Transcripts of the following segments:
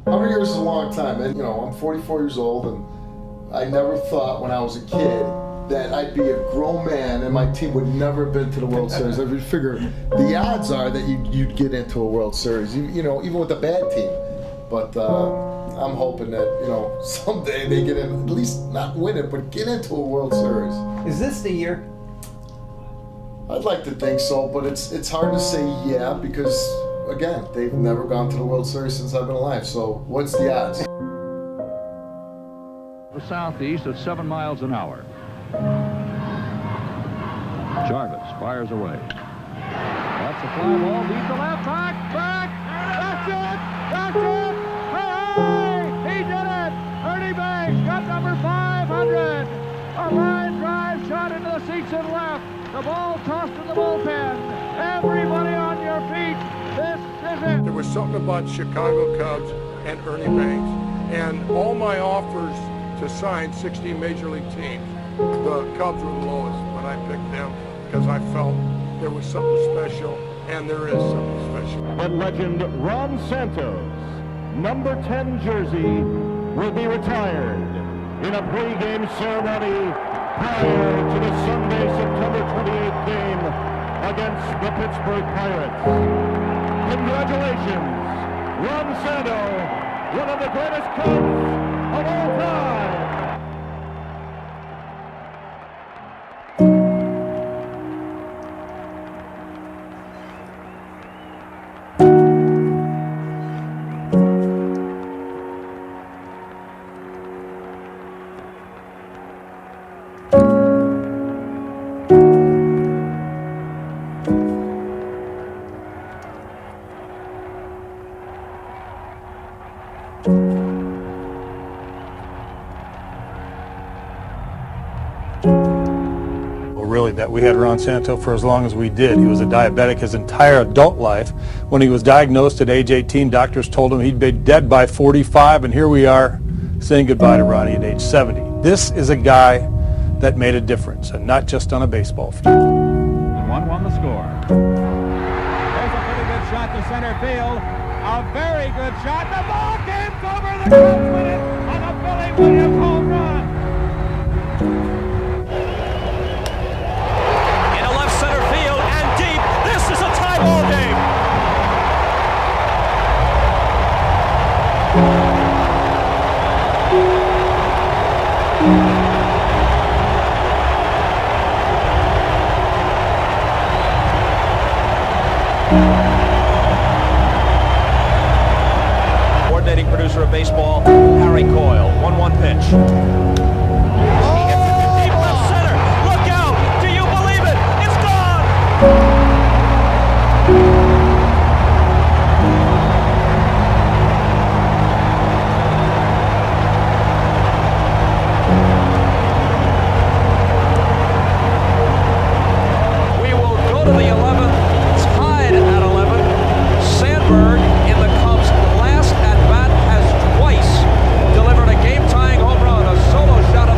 100 years is a long time, and I'm 44 years old, and I never thought when I was a kid that I'd be a grown man and my team would never have been to the World Series. I would figure the odds are that you'd get into a World Series, even with a bad team. But I'm hoping that someday they get in, at least not win it, but get into a World Series. Is this the year? I'd like to think so, but it's hard to say yeah because, again, they've never gone to the World Series since I've been alive. So what's the odds? The southeast at 7 miles an hour. Jarvis fires away. That's a fly ball. Deep to left. Back. That's it. Hey! He did it. Ernie Banks got number 500. A line drive shot into the seats and left. The ball tossed in the bullpen. Everybody on your feet. This is it. There was something about Chicago Cubs and Ernie Banks, and all my offers to sign 60 major league teams, the Cubs were the lowest, but I picked them because I felt there was something special, and there is something special. But legend Ron Santos, number 10 jersey, will be retired in a pregame ceremony prior to the Sunday, September 28th game against the Pittsburgh Pirates. Congratulations, Ron Santos, one of the greatest Cubs of all time. Really, that we had Ron Santo for as long as we did. He was a diabetic his entire adult life. When he was diagnosed at age 18, doctors told him he'd be dead by 45, and here we are saying goodbye to Ronnie at age 70. This is a guy that made a difference, and not just on a baseball field. 1-1 the score. There's a pretty good shot to center field. A very good shot. The ball came over. The Cubs win it on a Billy Williams home run. Ball game. Coordinating producer of baseball, Harry Caray. 1-1 pitch. Deep left center. Look out! Do you believe it? It's gone! The 11th, tied at 11. Sandberg, in the Cubs' last at-bat, has twice delivered a game-tying home run, a solo shot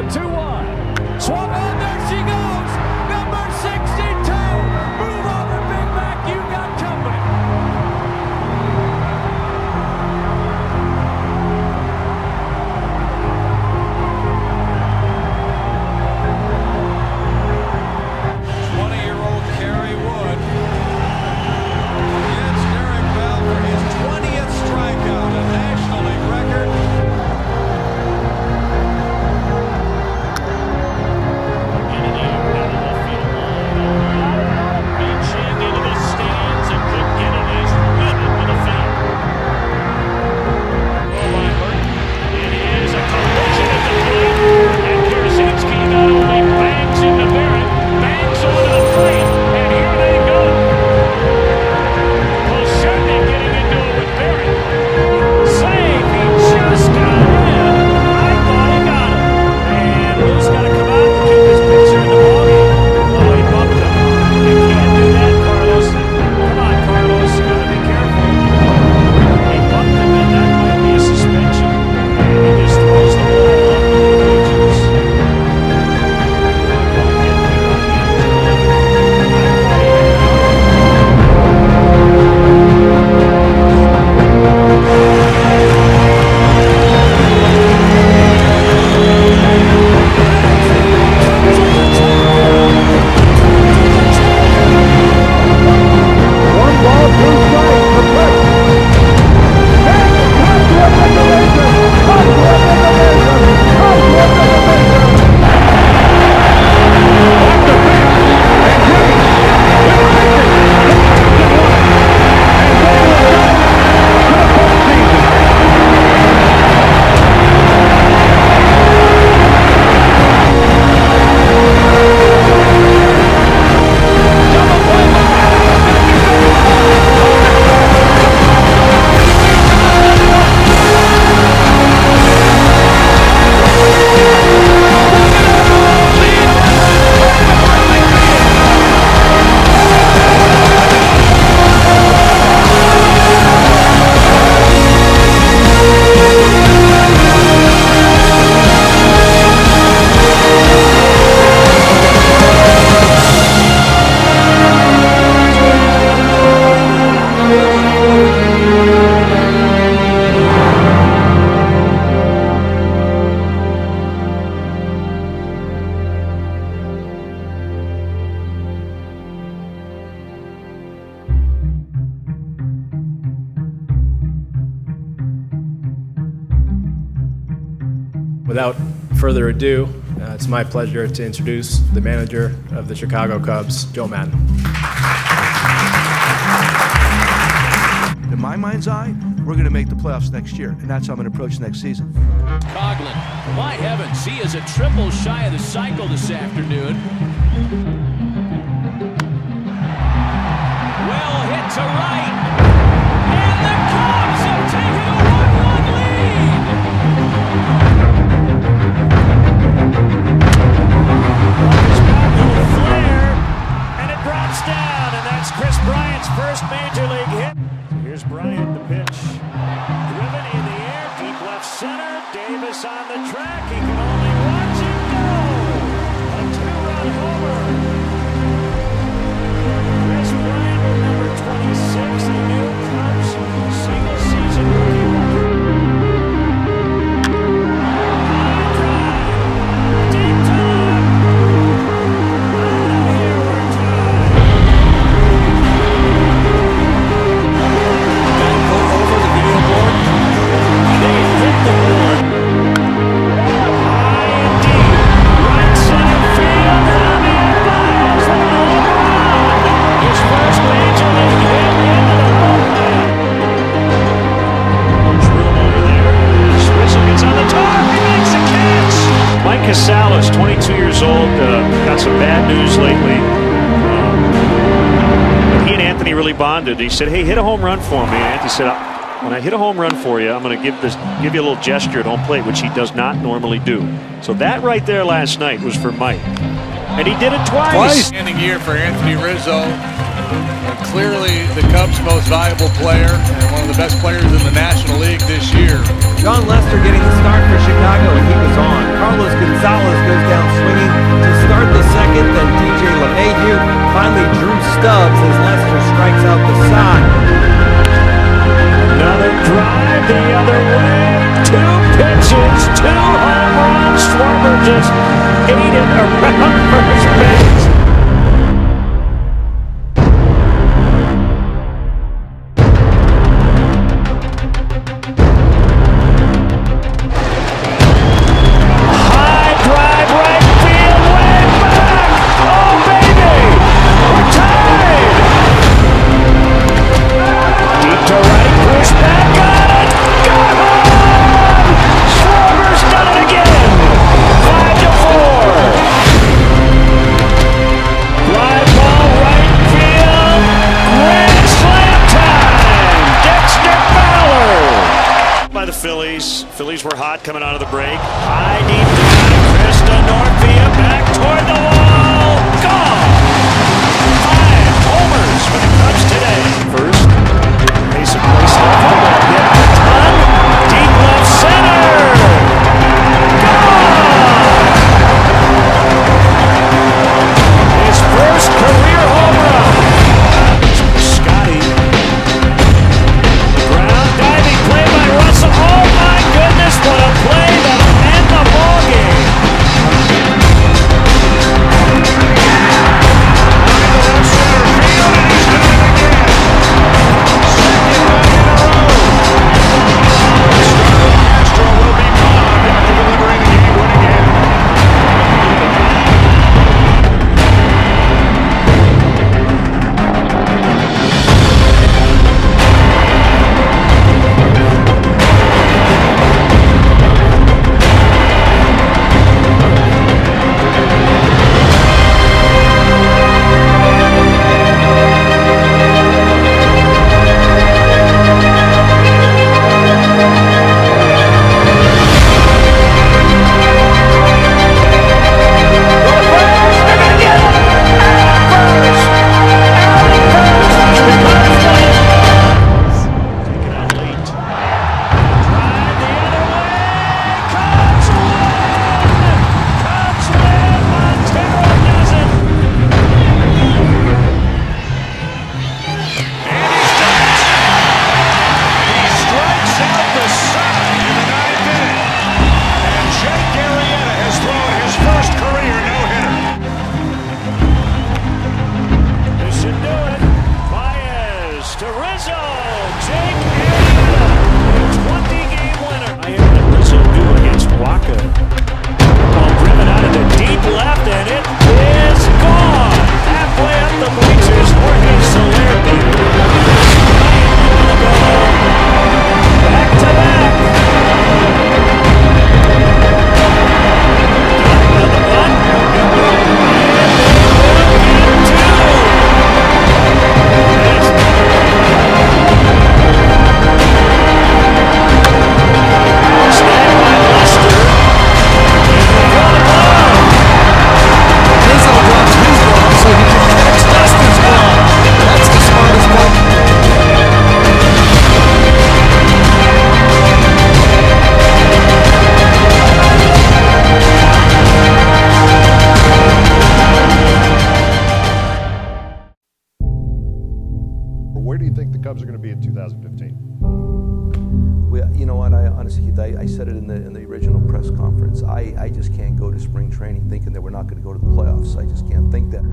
2-1. Swung on, there she goes. Number 62. Move over, Big Mac. You got company. Without further ado, it's my pleasure to introduce the manager of the Chicago Cubs, Joe Madden. In my mind's eye, we're going to make the playoffs next year, and that's how I'm going to approach next season. Coughlin, my heavens, he is a triple shy of the cycle this afternoon. Well hit to right, and the Cubs have taken a 1-1 lead. Little flare, and it drops down, and that's Chris Bryant's first major league hit. Here's Bryant, the pitch. Driven in the air, deep left center. Davis on the track. He can only watch it go. A two-run homer. Chris Bryant with number 26, the new Cubs single-season rookie record. High drive. Deep to left. Here we're tied. Over the video board. They hit the board. High and deep. Right center field. Javier Baez with a home run. His first major league hit into the bullpen. There's room over there. Switzel gets on the top. He makes a catch. Mike Casalis, 22 years old. Got some bad news lately. He and Anthony really bonded. He said, "Hey, hit a home run for me." And Anthony said, "When I hit a home run for you, I'm going to give you a little gesture at home plate," which he does not normally do. So that right there last night was for Mike, and he did it twice. Outstanding year for Anthony Rizzo. Clearly the Cubs' most valuable player and one of the best players in the National League this year. John Lester getting the start for Chicago, and he was on. Carlos Gonzalez goes down swinging to start the second, then DJ LeMahieu, finally Drew Stubbs as Lester strikes out the side. Another drive the other way. 2 pitches, 2 home runs. Schwarber just ate it around first base. Phillies were hot coming out of the break. High deep down, Chris to Northvia, back toward the wall. Gone! 5 homers for the Cubs today. First, Mason placed off the ball. Hit a ton. Deep left center. Gone! His first career home run. Scotty. The ground diving play by Russell. Oh my goodness, what a play that'll end the ball game. Where do you think the Cubs are going to be in 2015? Well, you know what, honestly, Keith, I said it in the original press conference. I just can't go to spring training thinking that we're not going to go to the playoffs. I just can't think that.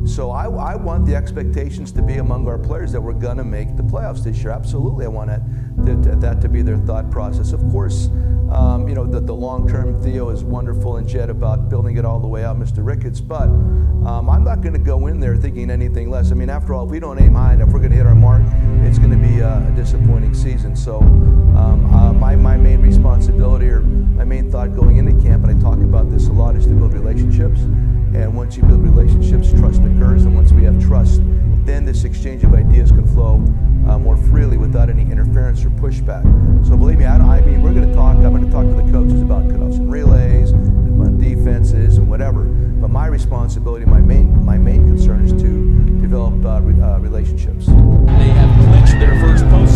So I want the expectations to be among our players that we're going to make the playoffs this year. Absolutely, I want that to be their thought process. Of course, you know, the long-term Theo is wonderful, and Jed about building it all the way out, Mr. Ricketts, but I'm not going to go in there thinking anything less. I mean, after all, if we don't aim high enough, we're going to hit our mark, it's going to be a disappointing season. So my main responsibility, or my main thought going into camp, and I talk about this a lot, is to build relationships. And once you build relationships, trust occurs, and once we have trust, then this exchange of ideas can flow more freely without any interference or pushback. So believe me, I mean, I'm going to talk to the coaches about cutoffs and relays, and defenses, and whatever. But my responsibility, my main concern is to develop relationships. They have clinched their first post